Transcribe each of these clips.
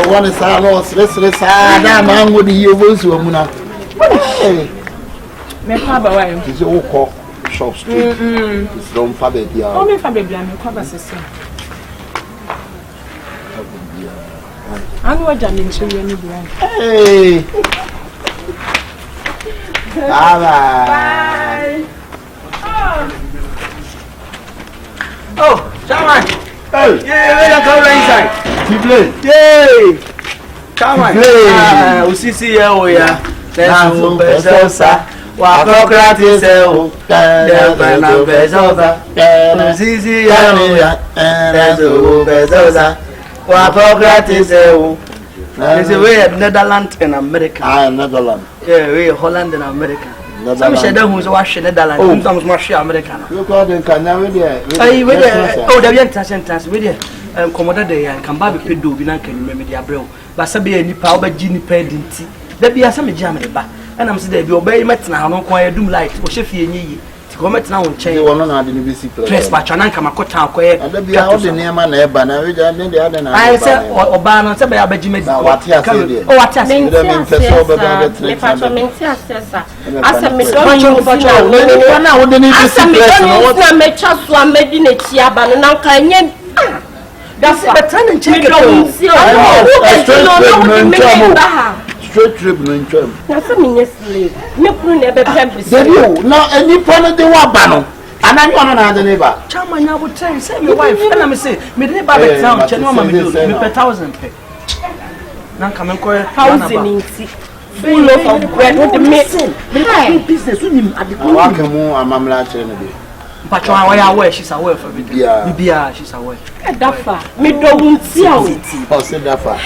one is our loss, let's man with the years woman. Me Papa, why? It's all called shop street. It's don't father. Oh, me Papa, me Papa says. I know what I'm into you. Hey! Bye! Oh, Chairman! Hey! Yeah, we are coming inside. Tible! Yay! Chairman! We see here, we are. Let's move Bezosa. Wapokrati seo. Depena Bezosa. Sisi ya, let's move Bezosa. Wapokrati seo. There's a way of Netherlands and America. Netherlands. Yeah, we Holland and America. Some said that who's watching Netherlands, some watch America. You got in Canada. Oh, the young sentence with you. Commodore day and come back with do, we can remember the abroad. But Sabi any power, Ginny Pedinty. There be a some Germany back. And I'm saying, they obey Met now, no quiet doom light, or Sheffy and ye. To comment now and change one on the NBC press, but Chananka Makota, and there be out the name and Ebba, and the other. I said, or Obama, Sabi Abajim, what he has said. Oh, what has been as a Miss Donjon for John, I wouldn't even make just one making a chia, but an uncle. That's a turning chicken. Straight trip no ntwam. Na so me slave. Me kunu na be pempisi. Dey you no any point dey wa ba no. Ana nyo no na de neighbor. Chama nya wo tell say me wife na me say me dey ba be town che no ma me do me per 1000 pe. Na ka me ko 1000 inti. Full loaf of bread with the meat. Me business unim adiko. Wa ka mu amamla chere no be. Pacho why aware she's aware for me. Bibia she's aware. Dafa me do wunti a wunti. O se dafa.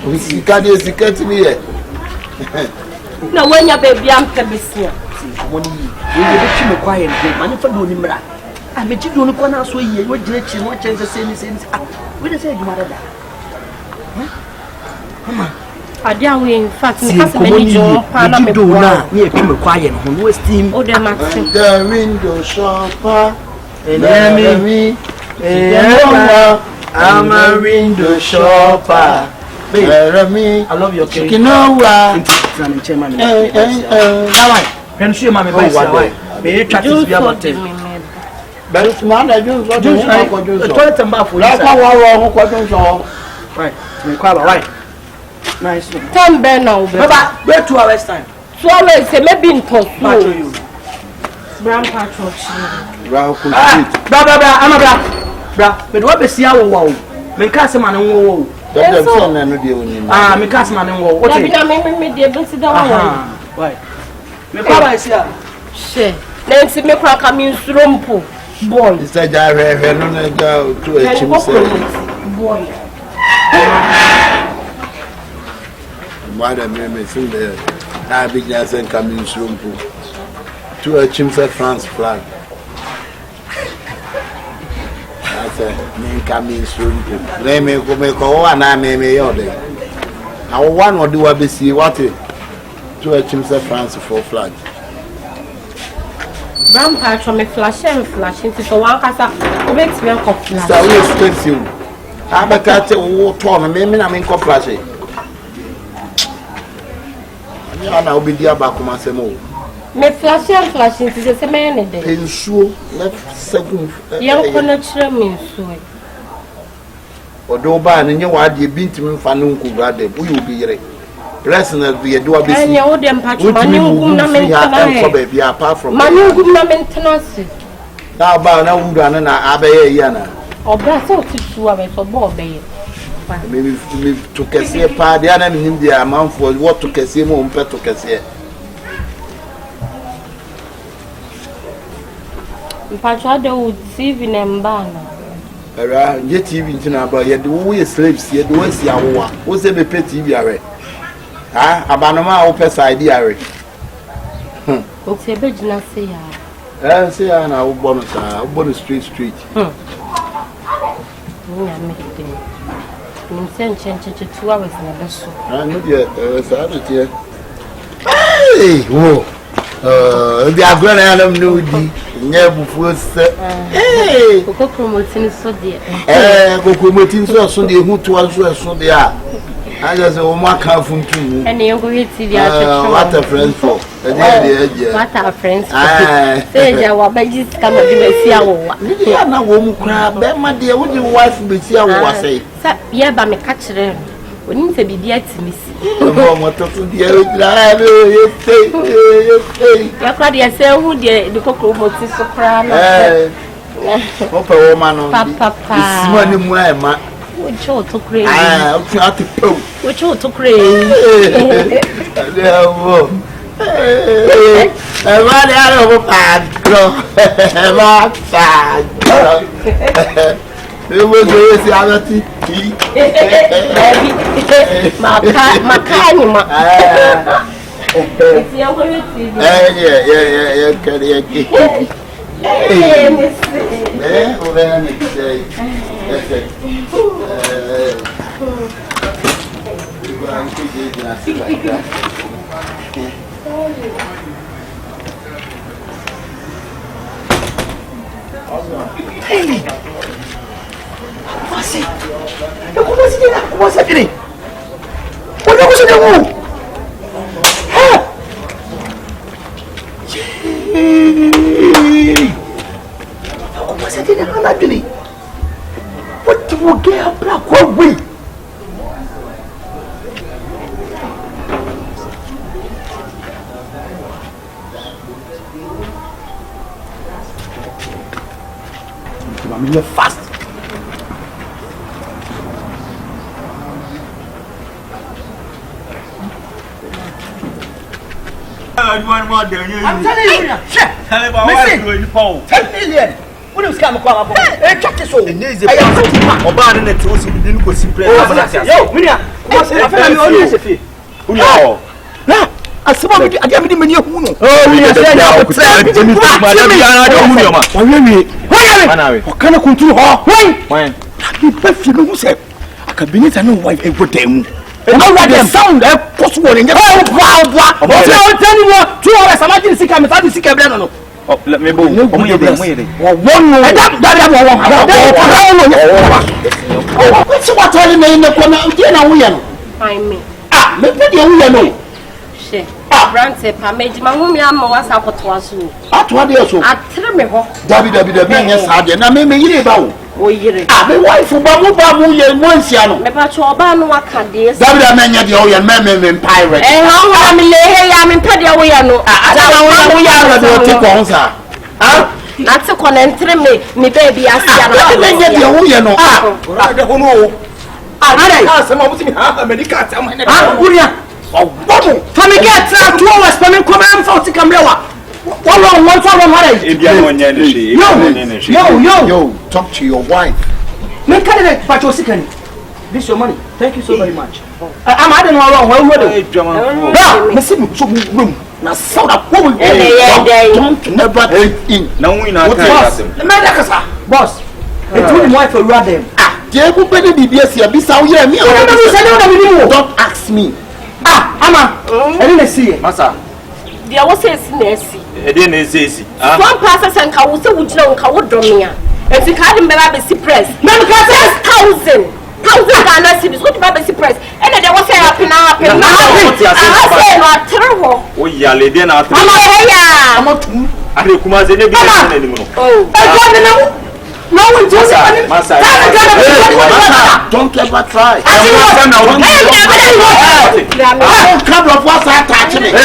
We see ka dey secret me here. Na wanya baby am pebesia. Money. We dey chi me quiet dey. Mani fa do ni mra. Ah me chi do ni ko na so yie. We dire chi no chance say ni. Ah, we dey say you mother da. Mama. Adia we in fact me pass me jo pa na me do na. Me chi me quiet no no steam. O dem atin. The window shopper. Enemy. I'm a window shopper. Baby, I love your cake. You know what? Can you mommy buy some? May you try to be about it. But man, I do what you do. Toilet and bath. Right. Right. Nice. Turn Ben now. Baba, wait 2 hours time. 2 hours, maybe in post. You. Brown patrol. Bra, I'm a bra. But what be see our wow? Me cast man and wow. Ah, me cast man and wow. What is it? Me dey besi da wa. Why? Me kwa isi a. She. Nancy me kwa ka mi nsurompo. Boy. Is that ja no na ja to a chim say. Boy. Madam me sing there. Na big dance and come in nsurompo. To a chim say France flag. Me coming soon. Let me go and I may your day. Now, one or do I be see what it to a chimney France for flag. Brown patch me flashing to one casa makes me a flash. So we expect you. I'm a cat who torn me, I mean, coffee. I'll be dear back on my me flashing to the man day. In sure left second young connection means so. Or do buy and you are the bint me fanunku brother, we will be here. Blessing be a do a business. And you them patch money apart from money good maintenance. Now about now would an abbey yana. Or brass out to away for more bay. Maybe to Cassia pa the other in the amount for what to Cassia more pet to Cassia. Patrade would see in Mbana. Get TV into about yet the way slaves yet the way see our what's a pet TV array. Ah, Abanama opus idea. What's a bit not say? I say, I know bonus street. Send change to 2 hours in the vessel. I know yet, Saturday. Hey, whoa. The Agrana no di. Never was. Coco promoting so dear. Promoting so soon, the who to us so they are. I just want my car from two. And you're going to the what a friend for. What our friends say, our babies come and give us here. Yeah, no woman crab. Then, my dear, would your wife be here? Was say, yeah, but me catch them. We need to be dear to miss. What to the drive? Your father say, who the cocoa motive so proud. Papa woman, Papa, money, my which ought to crazy. I'll try to poke. Which ought to crazy. I'm out of a bad girl. It was the other tea. My kind. What's happening? What was it? What's happening? What do you get black? What way? I'm here fast. I'm telling you, Missy, 10 million. What is coming? Hey, check this out. I am Obama and the Tosi didn't go see president. Yo, Minia, what's it? Now, I saw I didn't even know who. Oh, we are saying, what kind of control? When you perfume who said, Akabenezer no wife and put them. And how like the sound possible in the wow. What you tell me 2 hours I'm not sick I'm not sick no. Oh, let me go. One what's what telling me in the corner again Find me. Ah, me put you know. She. Brante pa meji ma hu mi am wasa kotwa so. Atwa de so. Atre me ho. Dabi yes ade na me yire ba wo. O yire. Ah, me wife ba mu ye mo nsia no. Me pa cho oba no waka de. Dabi me nya de o ye me pirate. Ha me le he ya me pa de wo ya no. Wo ya no te ko nsa. Ah? Na te ko na ntre me baby asia no. Me nya de wo ye no. Ah, ora de ho no. Ah, na se ma mutimi ha America ta ma ne. Ah, uria. Oh, bubble. Family get 2 hours for me come am for camera. One for Yo, talk to your wife. Me candidate but your second. This your money. Thank you so very much. I'm adding wrong. Well, me see me so room. Na sound up what we don't never take in. Now we not boss. It's really wife for them. Ah, Jebu better be here. Be so here me. Don't ask me. Ah, Ama, I didn't see it. Massa. There was a snessy. I didn't say. One person and Kawusa would know Kawodomia. If you can't remember the press, man, 1,000 Ghana cities. What about the press? And there was a now. I say, not terrible. We are lady and out. I'm not. I think Kuma's in anymore. Oh, I don't know. No one does it. Don't ever try. Come of what's attaching it.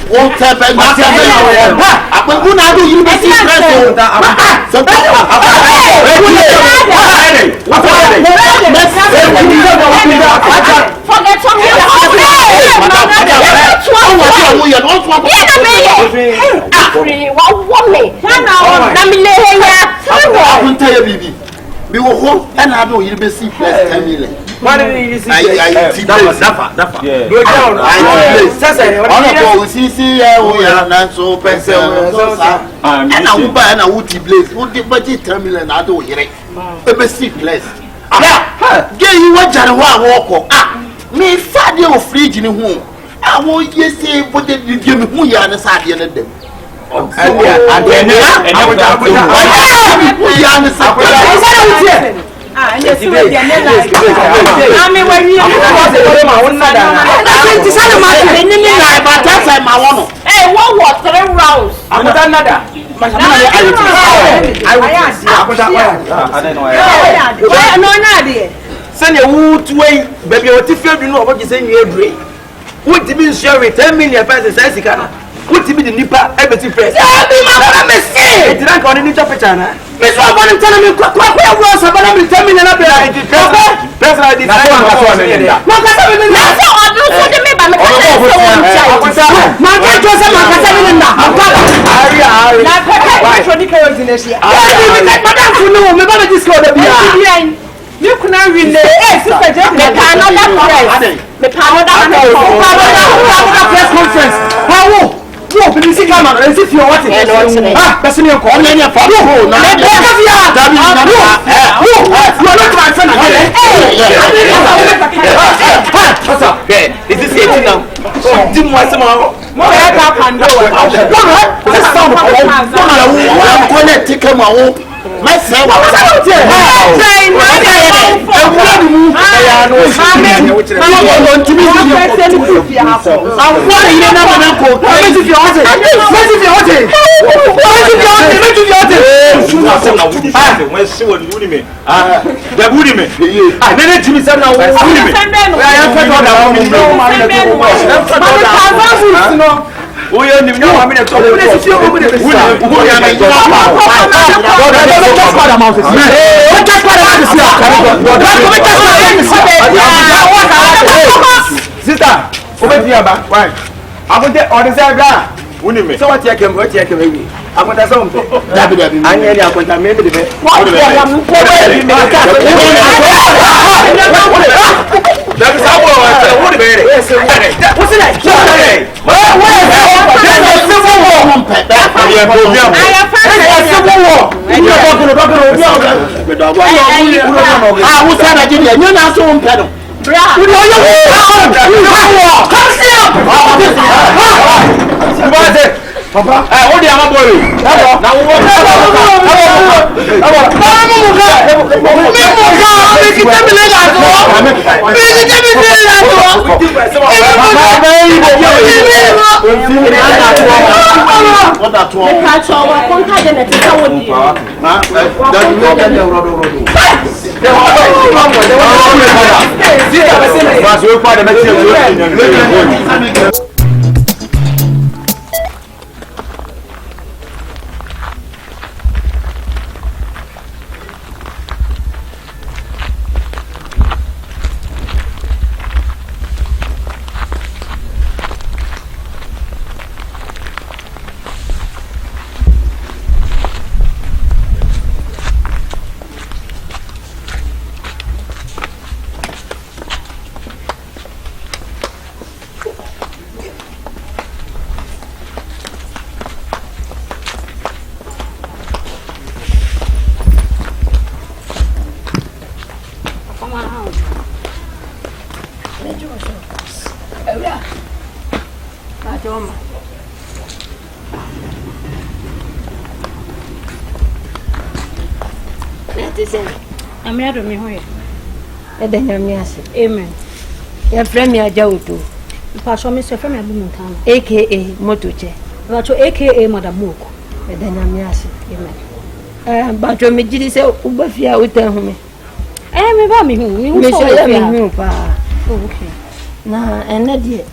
Won't happen. But who now do you make I will tell you, baby. We will hope and I know you'll be see plus 10 million. Why did you see? I go down. I see, we are not so pencil. And I will buy and I would place. Would the budget 10 million? I don't hear it. A basic place. Yeah, get you what Jarawa walk. Ah, me fat your fridge in the home. I won't just say what did you give me who you are on the side of them. What do you mean share it? 10 million pesos says you can. What do you mean the nipa everything first? Yeah, be my brother me see. Did I call the nipa picture na? Me so I want to tell me kwa was about 10 million na be. That's like this. No kasa me na. So odu so de me ba me kasa so won chai. Ma ka jo sa ma kasa me na. Ari. Na ka ka ni ka yin na sia. Ari. Madam fu no me ba me disco da bia. You could not relay. Sister Jane, me cannot press. Me cannot press conference. How? You open the camera and see if you're watching. Ah, that's me. Call me your father. No, no, you are not my friend. What's up? Is this it now? Didn't want some more. I can't do it. Let's stop. I'm going to take him out. My son was out there. Oh, yeah, you know, I'm in a top. Let's see over the sister, over here, why? I'm going to order that. So what you can what you can maybe. I'm going to something. I need to put a maybe the best. That is how what about it? What's it like? Papa, what do you have boy? Now Amen. Your friend, your Jautu. Passion, Mr. Friend, aka Motoche. AKA Madam Moko. Then I'm yes. Amen. But your Majid is Ubafia with me. I am about me who okay. Nah, and not yet.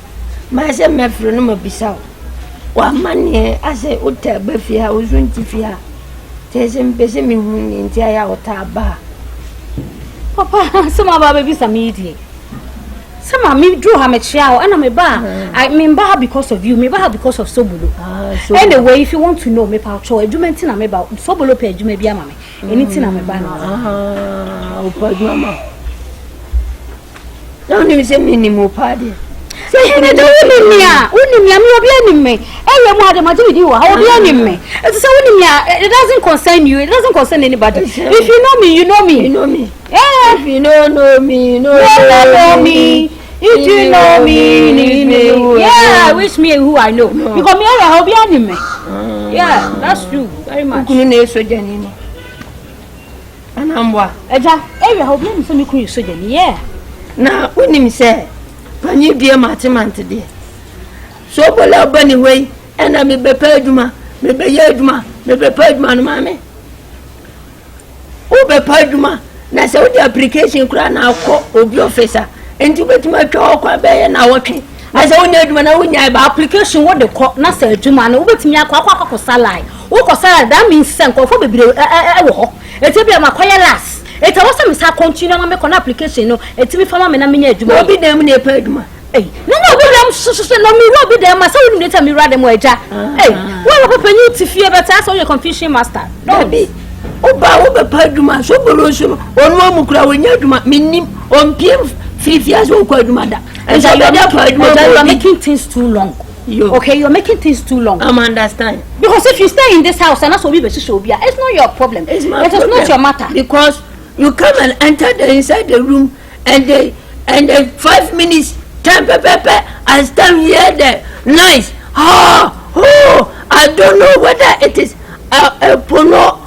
My son, my friend, no Bissau. One money, I say, Uta Buffia, was going to fear. There's him busy me in Tia or Taba. Papa, some of our babies are meeting. Some of me drew her a shower and I'm a bar. I mean, bar because of you, maybe because of Sobolo. Anyway, if you want to know, maybe I'll show you anything I'm about Sobolo page, maybe I'm a anything I'm a bar. Mama. Don't even say minimum party. Say, I don't me. It doesn't concern you, it doesn't concern anybody. If you know me, you know me. You know me. Yeah. If you don't know me, you know me. If you know me, yeah, wish me who I know. Because me, I be anime. Yeah, that's true. Very much. Couldn't so Janino. And I'm what? Eja, every hope me so me could so Jenny. Yeah. Now, when him say, when you dear Martin today. So, well, bunny way, and I may be Peduma, maybe Yaduma, maybe Pedman, mammy. Oh, be Peduma. Now, so the application crown now call Obi officer. And to bet my talk, I bear and I watching. As I wondered when I wouldn't have application what the court not say to man over to me a quack salad. What salad that means send for the bill. It's a bit of my quiet lass. It was a continue to make an application. No, it's me from a minute. You will be them near Pedma. Hey, no, me will be there. My son will tell me rather more. Hey, what open you to fear that I saw your confusion master? Don't be. Oba Pedma, so below one more crowd when you mean on PM 5 years old. And you're making things too long. Okay, you're making things too long. I understand. Because if you stay in this house and that's what we be show be, it's not your problem. It is not your matter. Because you come and enter inside the room and the 5 minutes time I stand here there. Nice. I don't know whether it is a porno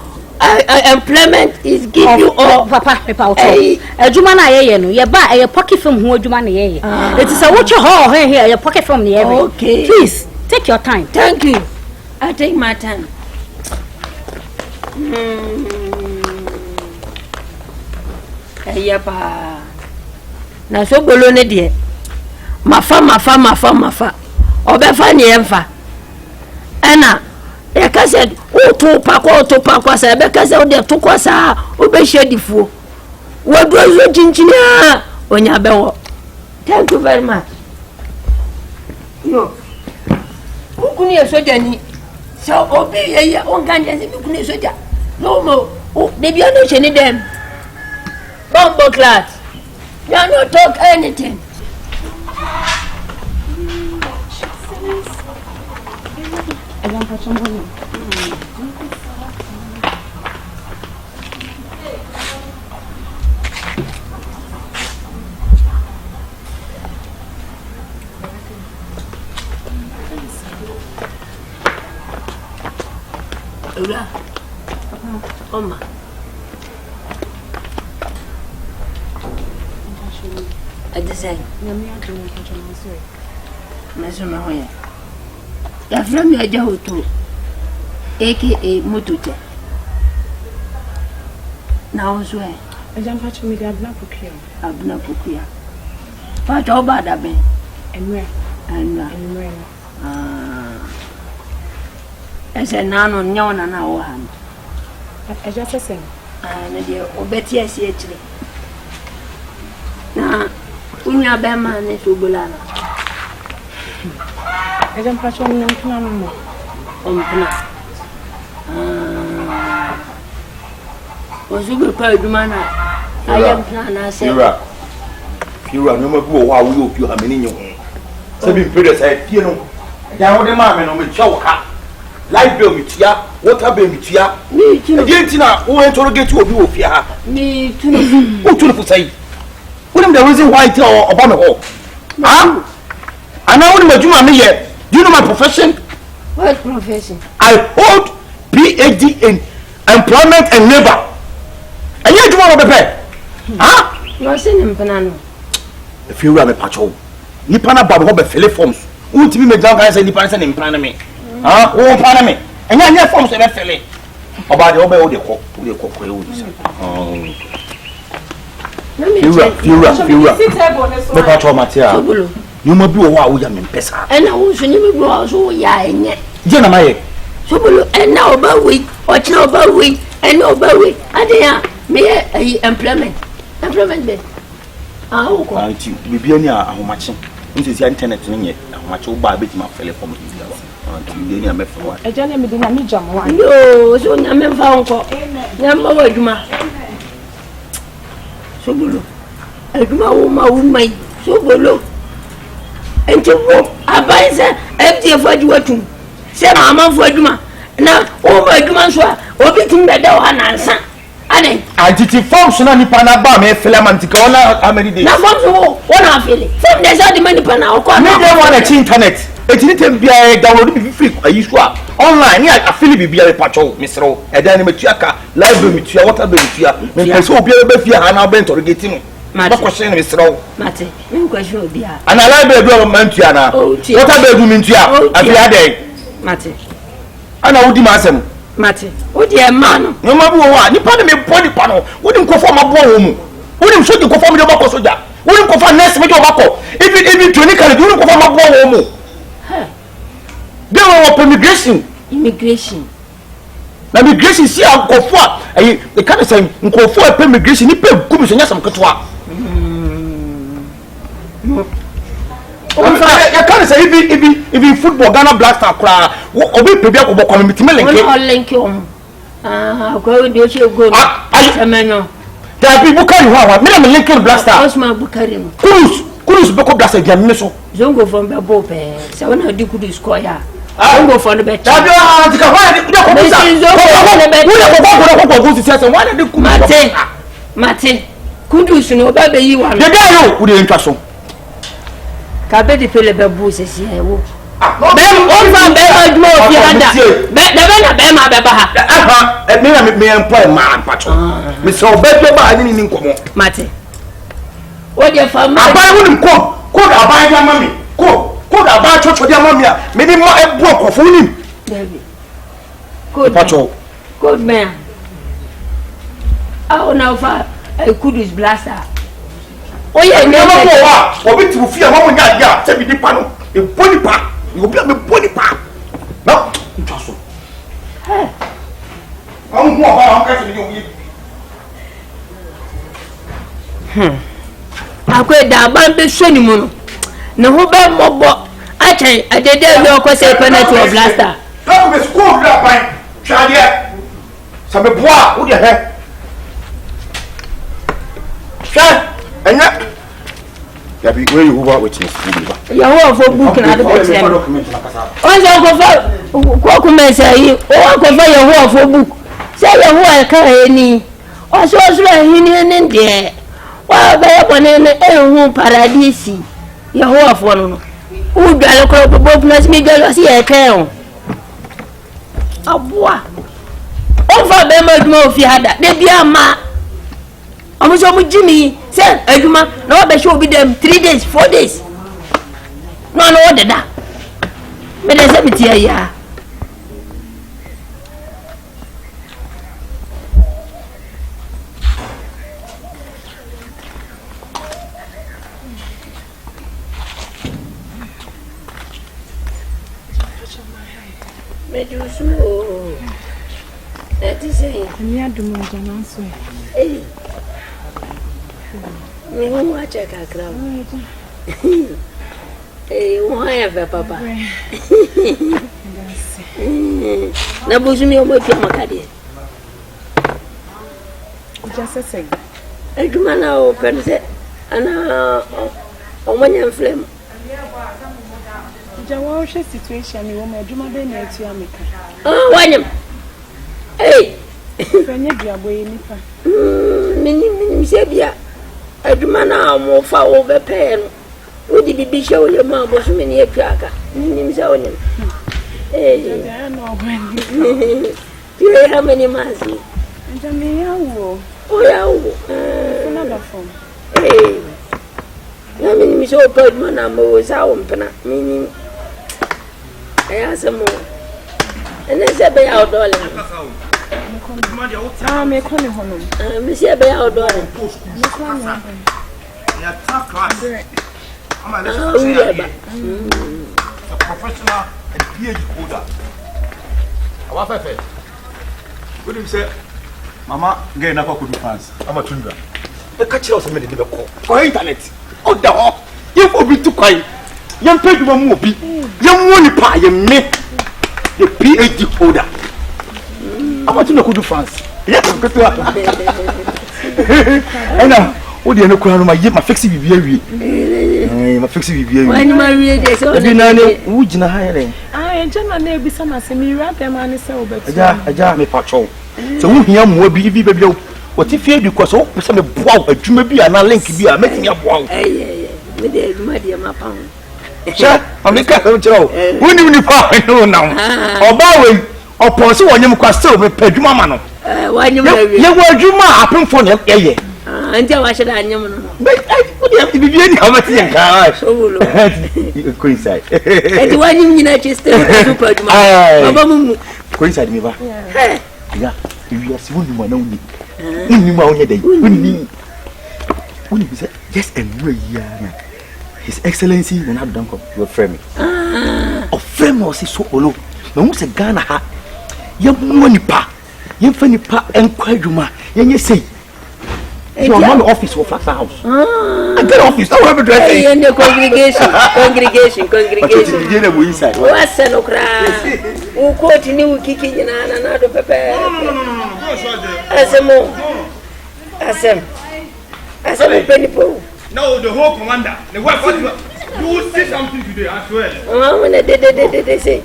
employment is give you all papa adwuma na ye no ye ba e pocket film ho adwuma na ye it is a watch hall here your pocket film na ye okay please take your time. Thank you. I take my time. Ayapa na so bolo ne de mafa obefa ne emfa ana e ka said to pakwa sa be ka say de to kwasa obe shedifuo woduazo chinchinia onya bewo. Thank you very much. Yo ukuni soja ni so obi ye on ganja se ukuni soja no mo they be no cheni dem bombo class you not talk anything. Oma. Adesai. Mesoma hoye. Ya from ya jahoto. AKA Mutute. Now so e. Ejampa chumi de abna pokuya. Pa to ba da ben. Enwe. Ese nano nyona na wo ha. Eja sesen. Na de obeti ase akire. Na unya be ma ne so bulana. Ejampa chumi nkuna no. Ompuna. Ozugo pa eduma na. Ayam plan na se. Fiura no mabu wo a wo opi ha meni nyo. Se bi mpede sai fie no. Da wo de ma me no me twa wo ka. Life bill mitia, water bill mitia. Me tunu. Gentina, who interrogate obi wo fie ha. Me tunu. Who tunu for say? What am the reason why tell about me ho? Ah? And I want majuma me here. Do you know my profession? What profession? I hold PhD in employment and labor. And you do want to be ah? You saying empana. If you are a patrol, nipa na babu ho be fill forms. Who timi me down can say nipa say empana me. Ah, who empana me? And you forms e be fill. Oba de oba o de ko e o di say. Fiura. Me patrol matia. You must be a wow, you mean pesa. And I was in you so ya enye. Jena maye. So and now about week or now about week and over week. Adia me employment be. Ah o ko. Anti we be any ahomache. Nti si internet no nye ahomache wo ba beti ma fele form di ya. Anti we dey me for wa. Eja na me dey na me jam wa. Yo so na me fa nko. Ya ma wa aduma. So bolo. Aduma wo ma wo mai. So bolo. Enti wo abaisa FD for adwatu se mama for aduma na o ma aduma so a obi tin be da wa nansa Ade. Identity forms na nipa na ba me filamantika ona how many days? Na forms wo na feel. Form dey say the money pa na ko. Me dey want to internet. Etini tem bia download bi free ayi so a online ya feel bi bia pacho misro. E dan me tuaka live me tua water be tua. Me pese obi be fie ha na be interrogate mu. Ba question misro. Mate. Me question obi a. Ana live be do man tua na. Water be do me tua. Afi ade. Mate. Ana wodi ma asem. Mate. Wodi e ma no. No ma bo wa nipa na me body pa no. Wodi nkofo ma bo wo mu. Wodi so di nkofo me do ba ko soja. Wodi nkofo nurse me do ba ko. Even to ni kan do nkofo ma bo wo mu. They were immigration. Na migration see nkofo a they can say nkofo a immigration ni pe gumi so nya sam ketwa. Ya can say even football Ghana Black Star kra obi pe bia ko bo community me lenke. All lenke on. Ko di o se go. Semeno. Da bi Bukari ho me na me lenke Black Star. Osman Bukari. Kudus be ko Black Star jam me so. Zongo from be bo pe. Se wona di Kudus ko ya. Zongo from the bet. Da bi o tika ho ni ko ko sa. Ko ko si se wona di Kudus. Mate. Kudus no ba be yi wa. De da yo wo de ntwa so. Ka be di pele be bu se si e wo. Bem on fa be ma dmo fi hada. Be da be na be ma be ba ha. Aha, me employ man pacho. Me so be ba ani ni nkomo. Mate. O de fa ma. Abai wunim ko da abai dia mami. Ko da abai chocho dia mami a. Me ni ma ebu okofo wunim. David. Good Pacho. Good man. Ah, na fa Kudus blaster. Oye ni ma ko wa, obi tu fi a mo nya dia, se bi di pa no. E boni pa. You be me boni pa. No, ntaso. Hey. Am ho ba am ka se bi yi. Akwe da ban be hwe ni mu no. Ne ho be mobo. Achen adede lo ko se penalty of blaster. Ka me school da ban. Twade. Sa me boa, wo de he. Sha, enya. Ya bi where you over witness school. Ya ho for book na de betem. On se ko fa ko ku me say yi, o ko fa ya ho for book. Say ya ho e ka eni. O so hini ni de. Wa be bone ne ehun paradisi. Ya ho afo no no. U dwale ko bobo plus mi dwale si e kan o. Aboa. O fa be ma duma ofi hada. De bia ma. Omo so mu jimi se aduma na oba show bi dem 3 days 4 days. No deda. Me de se bitia ya. Medusu. That is it. Ani adumu jana so. Eh. Me won't watch a crowd. Eh, why ever, Papa? Na busu mi omo fi amakade. Just a second. Aduma na o pense ana o manya flame. Jawa she situation ni wo ma aduma be na etu ameka. Wanyam. Eh. Fanya bia boye nipa. Minim se bia. Aduma na mo fa wo be pe no. Wo di bibi she wo le ma bo so me ne atwaka. Minim se wonyam. Eh. Ya no when. You how many months? Njame yawo. Oh yawo. Another form. Eh. Na minim se o pa aduma na mo sa wo mpena. Minim. Aya se mo. Ene se be ya odole. Me kone honom. Me se be ya odole. Me kone. Ya ta class. I'm a professional and PhD holder. Our fair. What do you say? Mama, get enough of fans. I'm a tundra. The catcher also made it call. For internet. Oh, the hawk. You will be too quiet. Young people will move. Young money pie and me. The PhD holder. I'm a tundra fans. Yes, I'm good to have. O de no kwa no ma fix bibia wie ma fix bibia wie wani ma wie de so de na ne wo gina ha yele enje na na ebisa ma se mi rap dem ani se obeti aja me pacho so wo hia mo bi bibia what if you because oh person me boa adwuma bi ana link bi a make me boa me dey adwuma dey ma pa ho sha amika ka chiro woni ni pa no now oba we opon se wonyem kwa still me padwuma ma no wanyem na wi ye wo adwuma apemfo ne ye anti wa hye da anyem no what you be ni amati yan ka so wolo coincide enti wanyem nyina chiste super adwuma baba mu coincide me ba ya you are so woni ma na woni ma woni dai woni be say yes and no ya His Excellency when I don't come your friend of friend was so olo na wo se Ghana ha ye mu nipa ye fa nipa enkwajuma ye say your man office for flat house I get office that will be dressing in the congregation you dey go inside what say no kra u ko tini u kiki nyina na do pepe asem penipo. No, the whole commander, the weapon, you will see something today, I swear. Oh, when they say.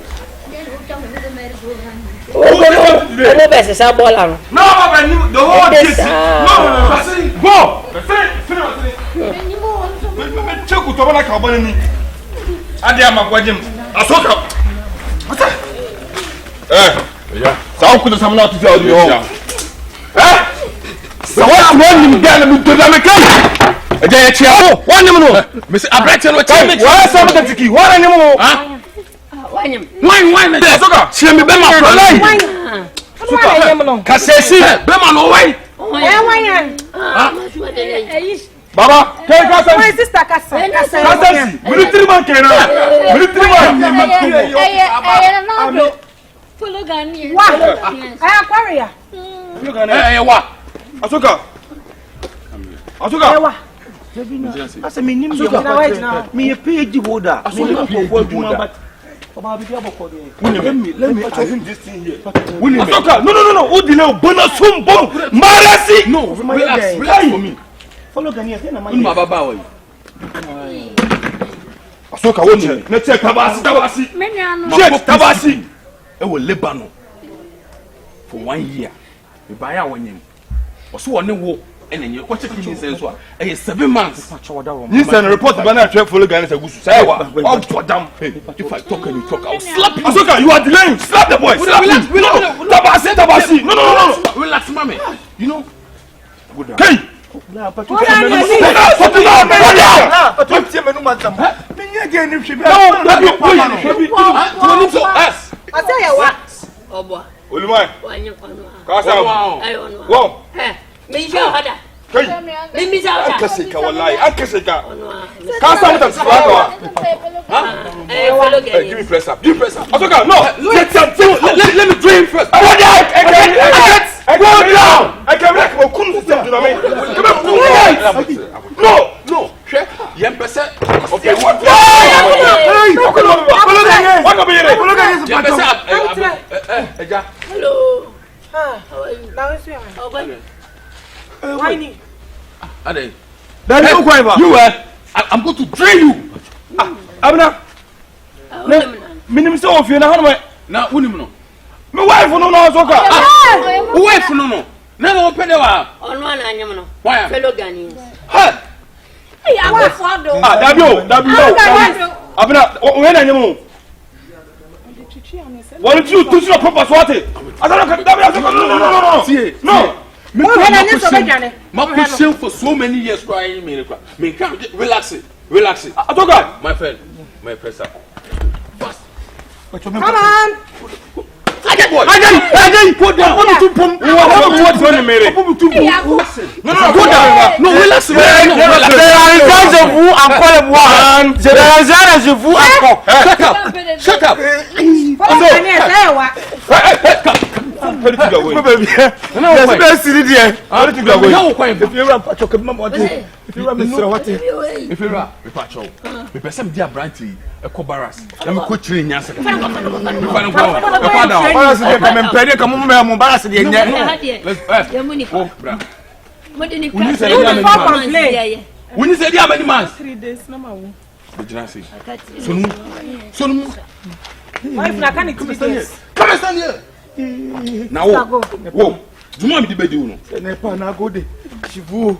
Oh, no, best is a baller. No, the whole city. No, go. Check with Tobana Cabani. Adiama Guajim. Asoka. What's that? So could someone not to tell you? So what's wrong with Ghana to the mechanic? Eje chiao wani mu Mr. Abrete no tell me why some the tiki wani mu wani soka chie me be ma prolai soka kasesi be ma no wai wani baba kai ka san my sister kasesi military man kenan military man no follow Ghanaian wa aquaria wa asoka wa asa me nim me PhD holder me nim ko adwuma but oba bi aboko do let me I think this thing here asoka no o delay bona sum bom marasi no relax for me follow Ghanaian na ma baba wa asoka wo che na check tabasi me nuano check tabasi e wo Lebanon for 1 year me buy a wonyem oso wo ne wo and then you watch it in sense what 7 months you send a report banana trip follow Ghana Sagusu say what up to damn if I talk and you talk I'll slap you Asoka you are delaying slap the boy slap him tabasi no relax mommy you know hey Akaseka wallahi akaseka ka samu ta tsaka give me press up Asoka no let me drain first I go down I can make my kum system do me no yem pese okay what eja hello how are you now is you Why Ade. You I'm going to drain you. Abna. Minim say of you na hono na unim no. Me wife no no Asoka. Wife no. Na no pede wa. Ono na anyem no. Why? Fellow Ghanaians. Ha. Hey, I go for do. Dabio. Abna we na anyem no. What you do to proper swate? Asoka no. My question for so many years crying me can't relax it. Asoka my friend my pressure fast come on I go down what to pump what on mere no go down no relax they are in charge of who and call one they are in charge of who and shut up ready to go away. Yes, best city there. Ready to go away. If you run patch okay mama if you run Mr. What? If you run we patch me person dia branty e ko barras. Na me ko chire nya saka. Me fa no go. E fa down. Barras dey come empede come mo barras dey nya. Let's go bra. When you say dia many months? 3 days na ma wo. Bejinasi. Sonu. Why if na can it be this? Come stand here. Now, whoa. Do not be the bedroom. Ne pas na gode. Chivu.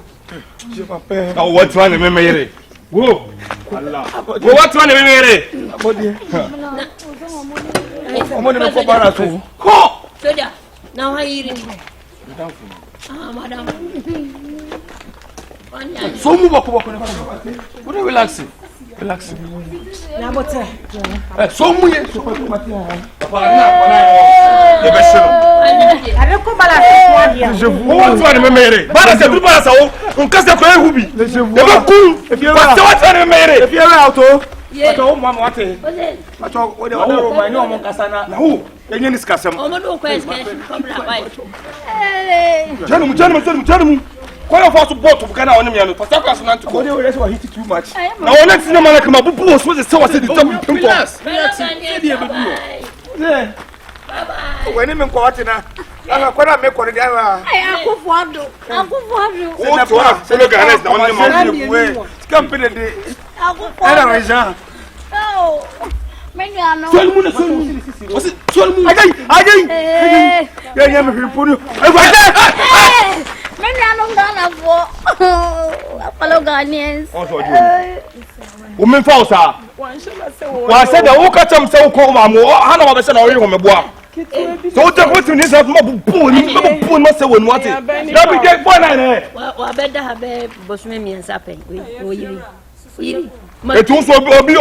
Je m'appelle. Now what one me mere? Go. Allah. Go what one me mere? Abodi. Omoni me ko bara to. Ko. Soja. Now how you reading? Madam. So move up. What are relaxing? Relaxing. Na bote. So move. Papa na the best. Avec quoi la je vous vois me mere. Bara c'est tout bara ça on casse ko e hubi. Je vous. Ba ku. Parce que what me mere. If you out to. Ato mama wate. Ato o de o ma ni o mon kasana. Na hu. Enye ni skasem. O mo do ko escation come la bai. Janum. Kwa yo for support bu kana onim ya no. Pastor class na nto. O de o rest wa hit too much. Na wona tin na kama bu bu so se wa se di top pimpo. Relax. Yeah. When him ko watina. Anga kwa na me ko de anga. Ai akufuado. O to na follow Ghana na onim ma. Company de. Akufuado. Era reja. Oh. Menuano. Solmu. Ajay. Ya me hipunu. Menuano Ghana for. Apollo Ghanaians. O men fa o sa. Wa se da wo ka cham se wo ko ma mo ha na wa be se na wo yi ho me boa. So take what you need to bu ma se wo nu ate. Na bi get boy na ne. Wa beda ha be bosume mi ensa pen. O yiri. Etu so obi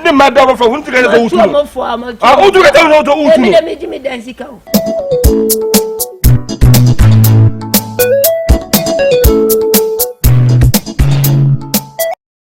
ni madam for hunti ga so utu. Mo fo am. Ah utu ga so utu. Me dansi ka o.